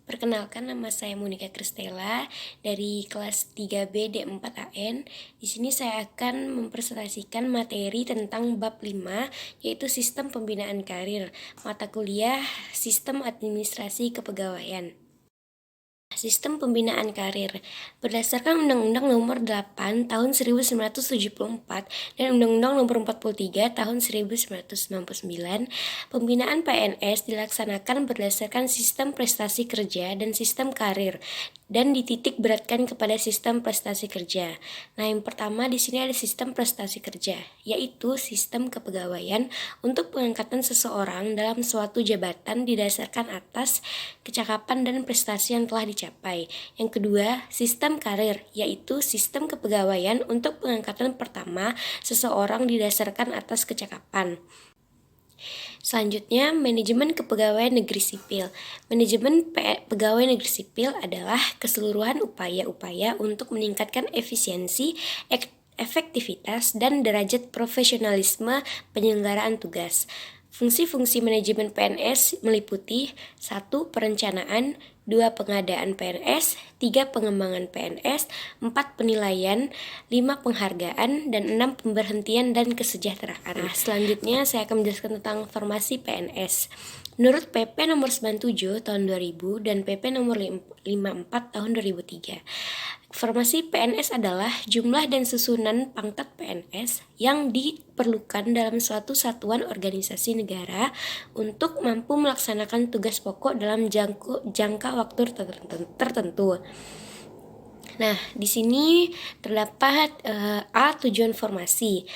Perkenalkan, nama saya Monica Kristela dari kelas 3B D4AN. Di sini saya akan mempresentasikan materi tentang bab 5, yaitu Sistem Pembinaan Karir, mata kuliah Sistem Administrasi Kepegawaian. Sistem Pembinaan Karir berdasarkan Undang-Undang Nomor 8 Tahun 1974 dan Undang-Undang Nomor 43 Tahun 1999, pembinaan PNS dilaksanakan berdasarkan sistem prestasi kerja dan sistem karir dan dititik beratkan kepada sistem prestasi kerja. Nah, yang pertama di sini ada sistem prestasi kerja, yaitu sistem kepegawaian untuk pengangkatan seseorang dalam suatu jabatan didasarkan atas kecakapan dan prestasi yang telah dicapai. Yang kedua, sistem karir, yaitu sistem kepegawaian untuk pengangkatan pertama seseorang didasarkan atas kecakapan. Selanjutnya, manajemen kepegawaian negeri sipil. Manajemen pegawai negeri sipil adalah keseluruhan upaya-upaya untuk meningkatkan efisiensi, efektivitas, dan derajat profesionalisme penyelenggaraan tugas. Fungsi-fungsi manajemen PNS meliputi 1. Perencanaan, 2. Pengadaan PNS, 3. Pengembangan PNS, 4. Penilaian, 5. Penghargaan, dan 6. Pemberhentian dan kesejahteraan. Nah, selanjutnya saya akan menjelaskan tentang formasi PNS. Menurut PP nomor 97 tahun 2000 dan PP nomor 54 tahun 2003, formasi PNS adalah jumlah dan susunan pangkat PNS yang diperlukan dalam suatu satuan organisasi negara untuk mampu melaksanakan tugas pokok dalam jangka waktu tertentu. Nah, di sini terdapat tujuan formasi.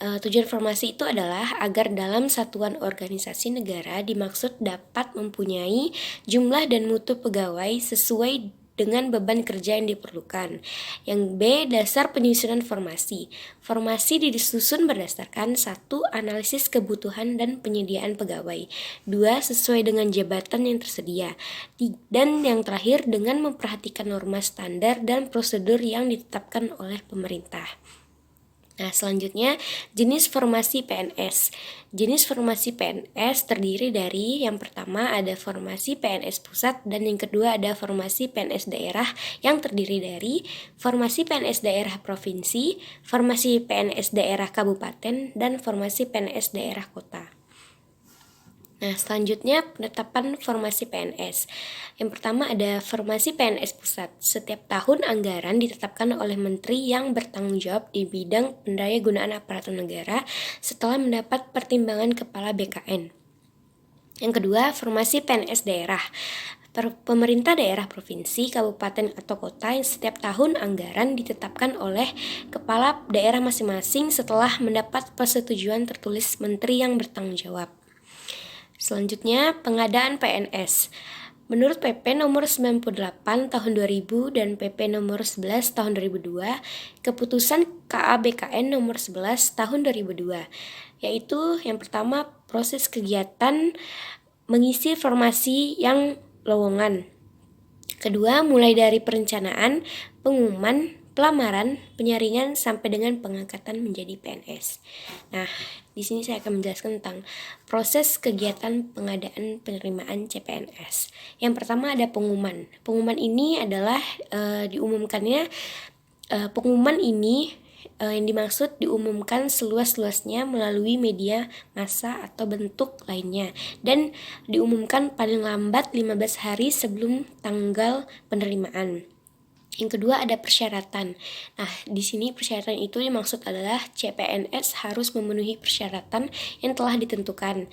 Tujuan formasi itu adalah agar dalam satuan organisasi negara dimaksud dapat mempunyai jumlah dan mutu pegawai sesuai dengan beban kerja yang diperlukan. Yang B, dasar penyusunan formasi. Formasi disusun berdasarkan 1. Analisis kebutuhan dan penyediaan pegawai, 2. Sesuai dengan jabatan yang tersedia, dan yang terakhir dengan memperhatikan norma standar dan prosedur yang ditetapkan oleh pemerintah. Nah, selanjutnya jenis formasi PNS. Jenis formasi PNS terdiri dari yang pertama ada formasi PNS pusat dan yang kedua ada formasi PNS daerah yang terdiri dari formasi PNS daerah provinsi, formasi PNS daerah kabupaten, dan formasi PNS daerah kota. Nah, selanjutnya penetapan formasi PNS. Yang pertama ada formasi PNS pusat. Setiap tahun anggaran ditetapkan oleh menteri yang bertanggung jawab di bidang pendayagunaan aparatur negara setelah mendapat pertimbangan kepala BKN. Yang kedua, formasi PNS daerah. Pemerintah daerah provinsi, kabupaten, atau kota yang setiap tahun anggaran ditetapkan oleh kepala daerah masing-masing setelah mendapat persetujuan tertulis menteri yang bertanggung jawab. Selanjutnya, pengadaan PNS. Menurut PP nomor 98 tahun 2000 dan PP nomor 11 tahun 2002, keputusan KABKN nomor 11 tahun 2002, yaitu yang pertama proses kegiatan mengisi formasi yang lowongan. Kedua, mulai dari perencanaan, pengumuman, pelamaran, penyaringan, sampai dengan pengangkatan menjadi PNS. Nah, di sini saya akan menjelaskan tentang proses kegiatan pengadaan penerimaan CPNS. Yang pertama ada pengumuman. Pengumuman ini adalah pengumuman ini yang dimaksud diumumkan seluas-luasnya melalui media massa atau bentuk lainnya dan diumumkan paling lambat 15 hari sebelum tanggal penerimaan. Yang kedua ada persyaratan. Nah, di sini persyaratan itu dimaksud adalah CPNS harus memenuhi persyaratan yang telah ditentukan.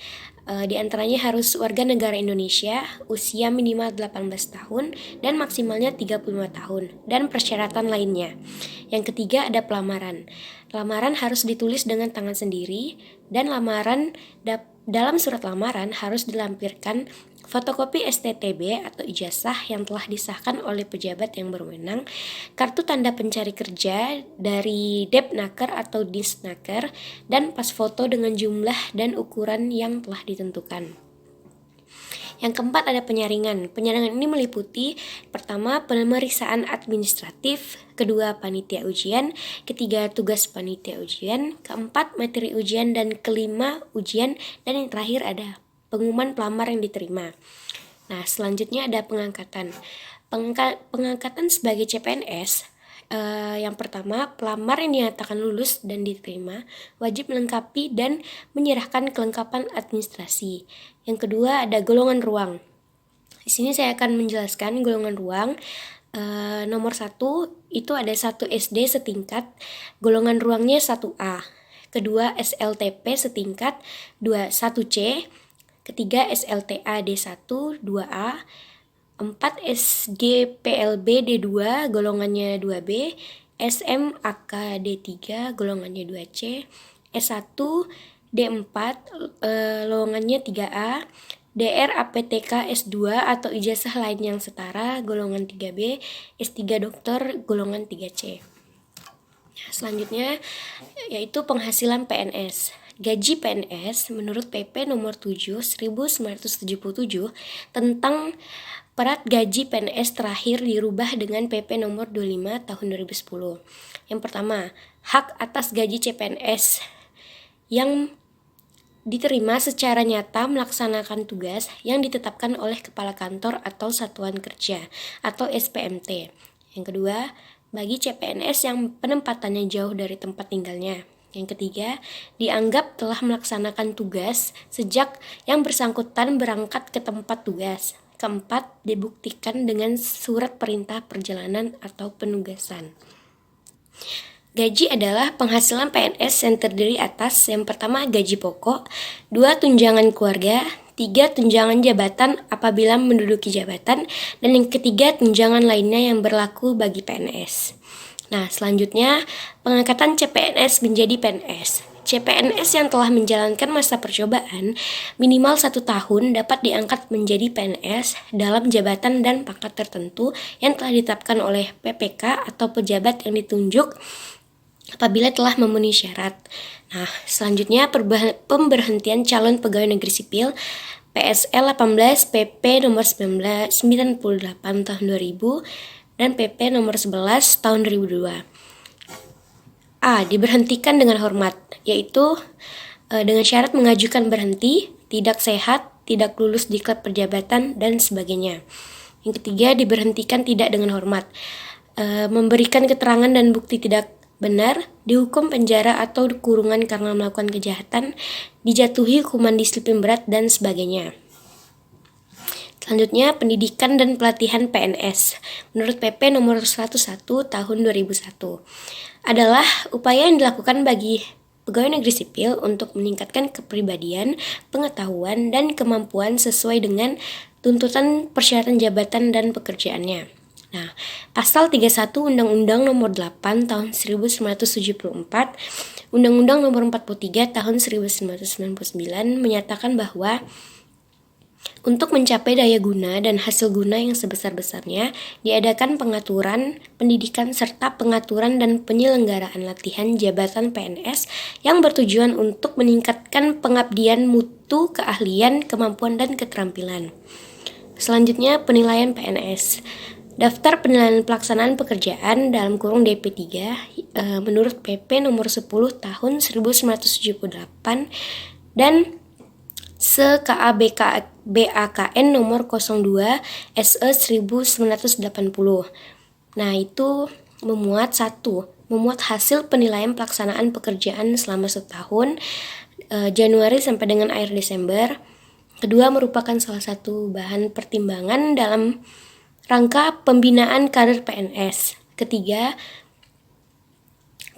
Di antaranya harus warga negara Indonesia, usia minimal 18 tahun dan maksimalnya 35 tahun, dan persyaratan lainnya. Yang ketiga ada pelamaran. Lamaran harus ditulis dengan tangan sendiri dan dalam surat lamaran harus dilampirkan fotokopi STTB atau ijazah yang telah disahkan oleh pejabat yang berwenang, kartu tanda pencari kerja dari Depnaker atau Disnaker, dan pas foto dengan jumlah dan ukuran yang telah ditentukan. Yang keempat ada penyaringan. Penyaringan ini meliputi pertama pemeriksaan administratif, kedua panitia ujian, ketiga tugas panitia ujian, keempat materi ujian, dan kelima ujian, dan yang terakhir ada pengumuman pelamar yang diterima. Nah, selanjutnya ada pengangkatan. Pengangkatan sebagai CPNS, yang pertama, pelamar yang dinyatakan lulus dan diterima wajib melengkapi dan menyerahkan kelengkapan administrasi. Yang kedua, ada golongan ruang. Di sini saya akan menjelaskan golongan ruang. Nomor 1 itu ada 1 SD setingkat, golongan ruangnya 1A. Kedua, SLTP setingkat 1C. Ketiga, SLTA D1 2A. 4 SGPLB D2 golongannya 2B. SMAK D3 golongannya 2C. S1 D4 lowongannya 3A. DR APTK S2 atau ijazah lain yang setara golongan 3B, S3 dokter golongan 3C. Selanjutnya yaitu penghasilan PNS. Gaji PNS menurut PP nomor 7 1977 tentang perat gaji PNS terakhir dirubah dengan PP nomor 25 tahun 2010. Yang pertama, hak atas gaji CPNS yang diterima secara nyata melaksanakan tugas yang ditetapkan oleh Kepala Kantor atau Satuan Kerja atau SPMT. Yang kedua, bagi CPNS yang penempatannya jauh dari tempat tinggalnya. Yang ketiga, dianggap telah melaksanakan tugas sejak yang bersangkutan berangkat ke tempat tugas. Keempat, dibuktikan dengan surat perintah perjalanan atau penugasan. Gaji adalah penghasilan PNS yang terdiri atas yang pertama gaji pokok, 2 tunjangan keluarga, 3 tunjangan jabatan apabila menduduki jabatan, dan yang ketiga tunjangan lainnya yang berlaku bagi PNS. Nah, selanjutnya pengangkatan CPNS menjadi PNS. CPNS yang telah menjalankan masa percobaan minimal 1 tahun dapat diangkat menjadi PNS dalam jabatan dan pangkat tertentu yang telah ditetapkan oleh PPK atau pejabat yang ditunjuk apabila telah memenuhi syarat. Nah, selanjutnya pemberhentian calon pegawai negeri sipil PSL 18 PP nomor 98 tahun 2000 dan PP nomor 11 tahun 2002. A. Diberhentikan dengan hormat, yaitu dengan syarat mengajukan berhenti, tidak sehat, tidak lulus diklat perjabatan, dan sebagainya. Yang ketiga, diberhentikan tidak dengan hormat, memberikan keterangan dan bukti tidak benar, dihukum penjara atau kurungan karena melakukan kejahatan, dijatuhi hukuman disiplin berat, dan sebagainya. Selanjutnya, pendidikan dan pelatihan PNS. Menurut PP nomor 101 tahun 2001 adalah upaya yang dilakukan bagi pegawai negeri sipil untuk meningkatkan kepribadian, pengetahuan, dan kemampuan sesuai dengan tuntutan persyaratan jabatan dan pekerjaannya. Nah, Pasal 31 Undang-Undang Nomor 8 Tahun 1974, Undang-Undang Nomor 43 Tahun 1999 menyatakan bahwa untuk mencapai daya guna dan hasil guna yang sebesar-besarnya, diadakan pengaturan, pendidikan, serta pengaturan dan penyelenggaraan latihan jabatan PNS yang bertujuan untuk meningkatkan pengabdian mutu, keahlian, kemampuan, dan keterampilan. Selanjutnya, penilaian PNS. Daftar penilaian pelaksanaan pekerjaan dalam kurung DP3 menurut PP nomor 10 tahun 1978 dan Se-KA BAKN nomor 02 SE 1980. Nah, itu memuat hasil penilaian pelaksanaan pekerjaan selama setahun, Januari sampai dengan akhir Desember. Kedua, merupakan salah satu bahan pertimbangan dalam rangka pembinaan kader PNS. Ketiga,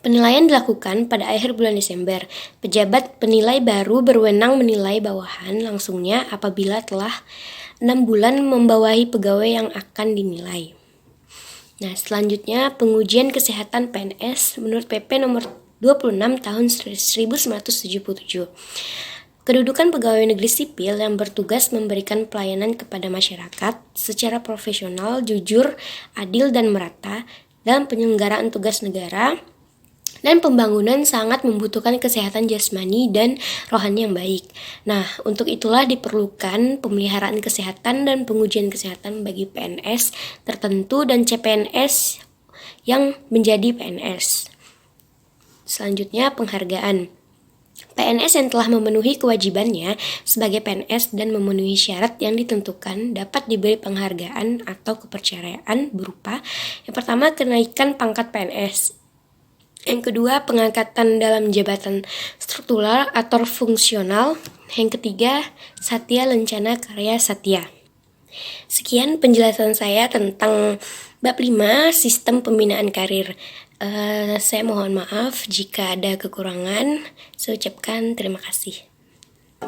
penilaian dilakukan pada akhir bulan Desember. Pejabat penilai baru berwenang menilai bawahan langsungnya apabila telah 6 bulan membawahi pegawai yang akan dinilai. Nah, selanjutnya pengujian kesehatan PNS menurut PP nomor 26 tahun 1977. Kedudukan pegawai negeri sipil yang bertugas memberikan pelayanan kepada masyarakat secara profesional, jujur, adil, dan merata dalam penyelenggaraan tugas negara dan pembangunan sangat membutuhkan kesehatan jasmani dan rohani yang baik. Nah, untuk itulah diperlukan pemeliharaan kesehatan dan pengujian kesehatan bagi PNS tertentu dan CPNS yang menjadi PNS. Selanjutnya, penghargaan. PNS yang telah memenuhi kewajibannya sebagai PNS dan memenuhi syarat yang ditentukan dapat diberi penghargaan atau kepercayaan berupa yang pertama, kenaikan pangkat PNS. Yang kedua, pengangkatan dalam jabatan struktural atau fungsional. Yang ketiga, Satya Lencana Karya Satya. Sekian penjelasan saya tentang bab 5, sistem pembinaan karir. Saya mohon maaf jika ada kekurangan. Saya ucapkan terima kasih.